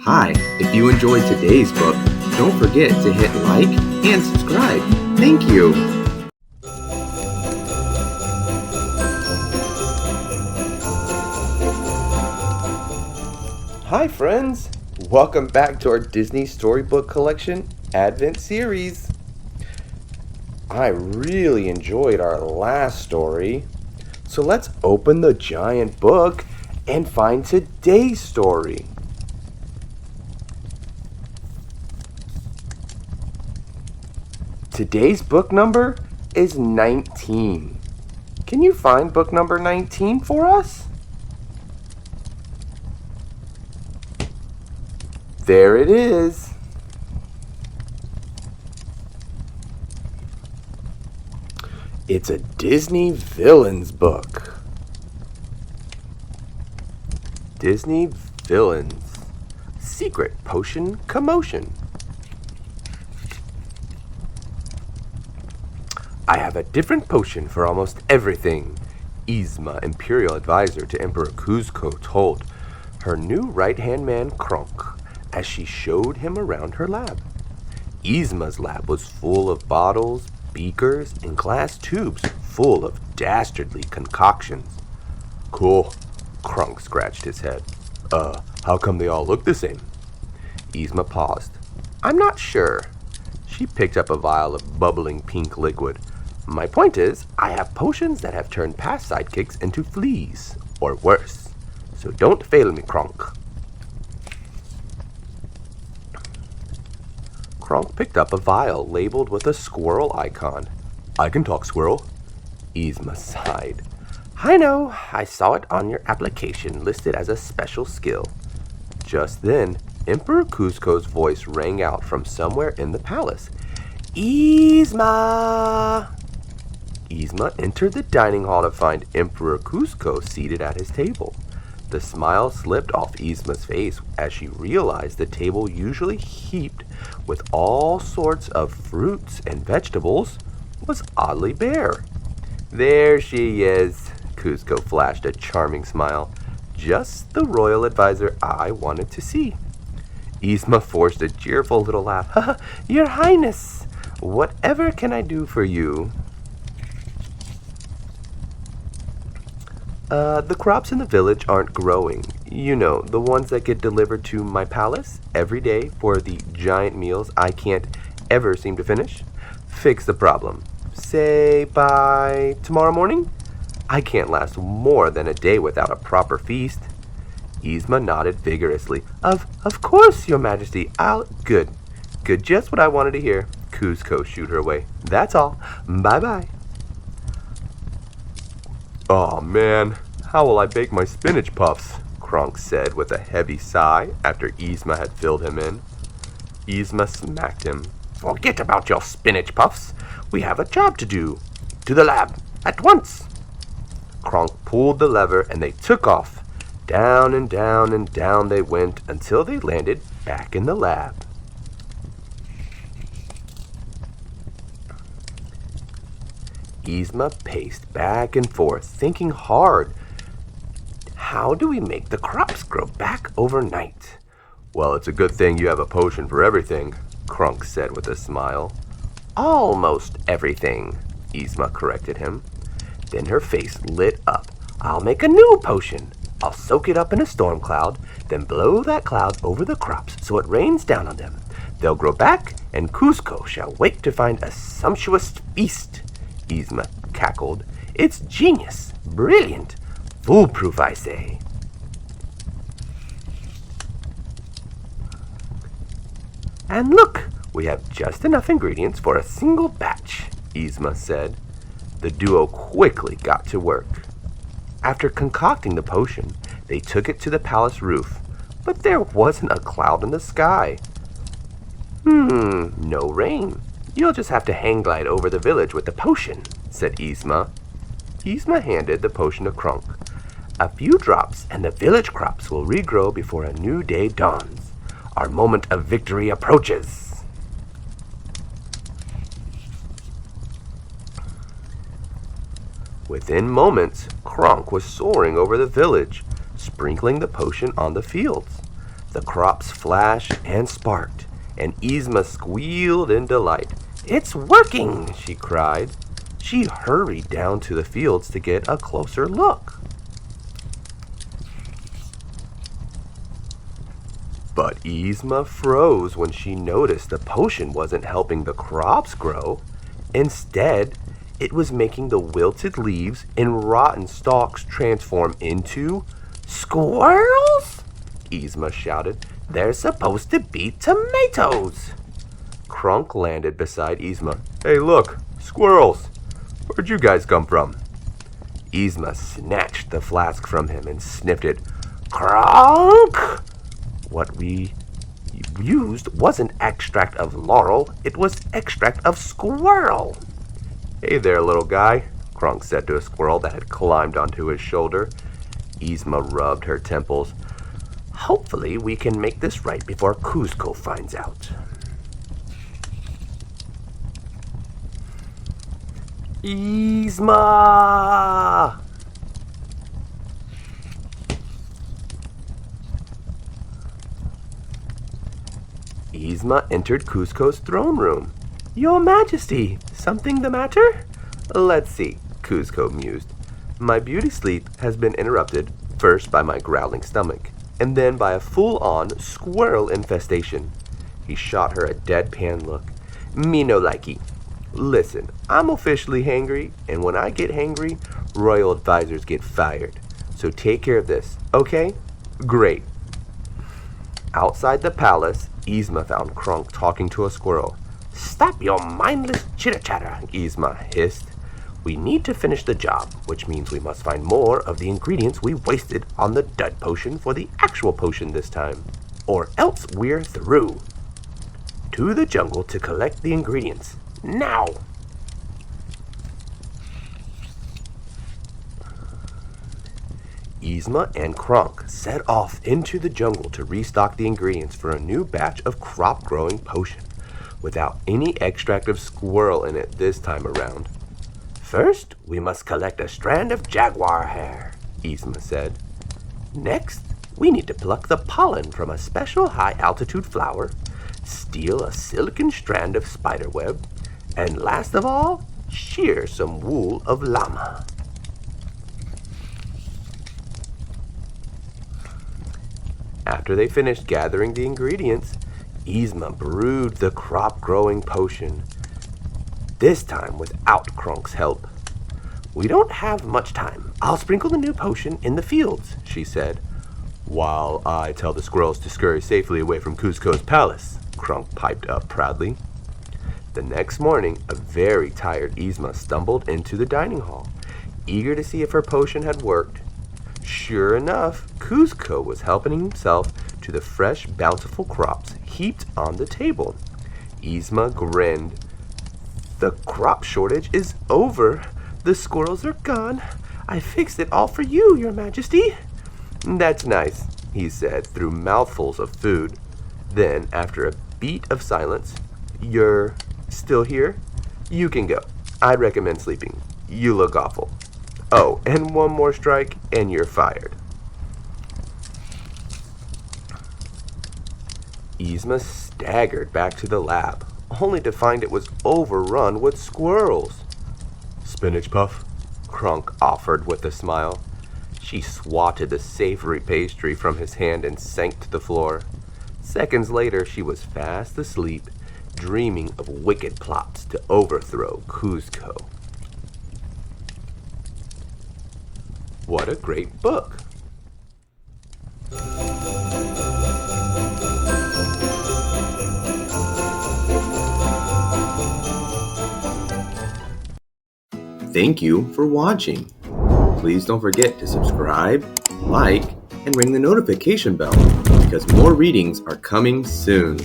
Hi, if you enjoyed today's book, don't forget to hit like and subscribe. Thank you. Hi friends, welcome back to our Disney Storybook Collection Advent Series. I really enjoyed our last story, so let's open the giant book and find today's story. Today's book number is 19. Can you find book number 19 for us? There it is. It's a Disney villains book. Disney villains. Secret potion commotion. I have a different potion for almost everything, Yzma, Imperial Advisor to Emperor Kuzco, told her new right-hand man Kronk as she showed him around her lab. Yzma's lab was full of bottles, beakers, and glass tubes full of dastardly concoctions. Cool, Kronk scratched his head. How come they all look the same? Yzma paused. I'm not sure. She picked up a vial of bubbling pink liquid. My point is, I have potions that have turned past sidekicks into fleas, or worse. So don't fail me, Kronk. Kronk picked up a vial labeled with a squirrel icon. I can talk, squirrel. Yzma sighed. I know, I saw it on your application listed as a special skill. Just then, Emperor Kuzco's voice rang out from somewhere in the palace. Yzma! Yzma entered the dining hall to find Emperor Kuzco seated at his table. The smile slipped off Yzma's face as she realized the table, usually heaped with all sorts of fruits and vegetables, was oddly bare. There she is, Kuzco flashed a charming smile. Just the royal advisor I wanted to see. Yzma forced a cheerful little laugh. Your Highness, whatever can I do for you? The crops in the village aren't growing. You know, the ones that get delivered to my palace every day for the giant meals I can't ever seem to finish. Fix the problem. Say by tomorrow morning? I can't last more than a day without a proper feast. Yzma nodded vigorously. Of course, Your Majesty. Good. Good, just what I wanted to hear. Kuzco shooed her away. That's all. Bye-bye. Oh man, how will I bake my spinach puffs? Kronk said with a heavy sigh after Yzma had filled him in. Yzma smacked him. Forget about your spinach puffs. We have a job to do. To the lab, at once. Kronk pulled the lever and they took off. Down and down and down they went until they landed back in the lab. Yzma paced back and forth, thinking hard. How do we make the crops grow back overnight? Well, it's a good thing you have a potion for everything, Kronk said with a smile. Almost everything, Yzma corrected him. Then her face lit up. I'll make a new potion. I'll soak it up in a storm cloud, then blow that cloud over the crops so it rains down on them. They'll grow back, and Kuzco shall wake to find a sumptuous feast. Yzma cackled. It's genius, brilliant, foolproof, I say. And look, we have just enough ingredients for a single batch, Yzma said. The duo quickly got to work. After concocting the potion, they took it to the palace roof, but there wasn't a cloud in the sky. No rain. You'll just have to hang glide over the village with the potion, said Yzma. Yzma handed the potion to Kronk. A few drops and the village crops will regrow before a new day dawns. Our moment of victory approaches. Within moments, Kronk was soaring over the village, sprinkling the potion on the fields. The crops flashed and sparked, and Yzma squealed in delight. "It's working!" she cried. She hurried down to the fields to get a closer look. But Yzma froze when she noticed the potion wasn't helping the crops grow. Instead, it was making the wilted leaves and rotten stalks transform into squirrels. Yzma shouted. "They're supposed to be tomatoes." Kronk landed beside Yzma. "Hey, look, squirrels! Where'd you guys come from?" Yzma snatched the flask from him and sniffed it. "Kronk! What we used wasn't extract of laurel, it was extract of squirrel." "Hey there, little guy," Kronk said to a squirrel that had climbed onto his shoulder. Yzma rubbed her temples. "Hopefully we can make this right before Kuzco finds out." Yzma! Yzma entered Kuzco's throne room. "Your Majesty, something the matter?" "Let's see," Kuzco mused. "My beauty sleep has been interrupted, first by my growling stomach, and then by a full-on squirrel infestation." He shot her a deadpan look. "Me no likey. Listen, I'm officially hangry, and when I get hangry, royal advisors get fired. So take care of this, okay?" "Great." Outside the palace, Yzma found Kronk talking to a squirrel. "Stop your mindless chitter-chatter," Yzma hissed. "We need to finish the job, which means we must find more of the ingredients we wasted on the dud potion for the actual potion this time, or else we're through. To the jungle to collect the ingredients. Now!" Yzma and Kronk set off into the jungle to restock the ingredients for a new batch of crop-growing potion, without any extract of squirrel in it this time around. "First, we must collect a strand of jaguar hair," Yzma said. "Next, we need to pluck the pollen from a special high-altitude flower, steal a silicon strand of spiderweb, and last of all, shear some wool of llama." After they finished gathering the ingredients, Yzma brewed the crop-growing potion, this time without Kronk's help. "We don't have much time. I'll sprinkle the new potion in the fields," she said. "While I tell the squirrels to scurry safely away from Kuzco's palace," Kronk piped up proudly. The next morning, a very tired Yzma stumbled into the dining hall, eager to see if her potion had worked. Sure enough, Kuzco was helping himself to the fresh, bountiful crops heaped on the table. Yzma grinned. "The crop shortage is over. The squirrels are gone. I fixed it all for you, Your Majesty." "That's nice," he said through mouthfuls of food. Then, after a beat of silence, "You're still here? You can go. I'd recommend sleeping. You look awful. Oh, and one more strike, and you're fired." Yzma staggered back to the lab, only to find it was overrun with squirrels. "Spinach puff?" Kronk offered with a smile. She swatted the savory pastry from his hand and sank to the floor. Seconds later, she was fast asleep, dreaming of wicked plots to overthrow Kuzco. What a great book! Thank you for watching. Please don't forget to subscribe, like, and ring the notification bell because more readings are coming soon.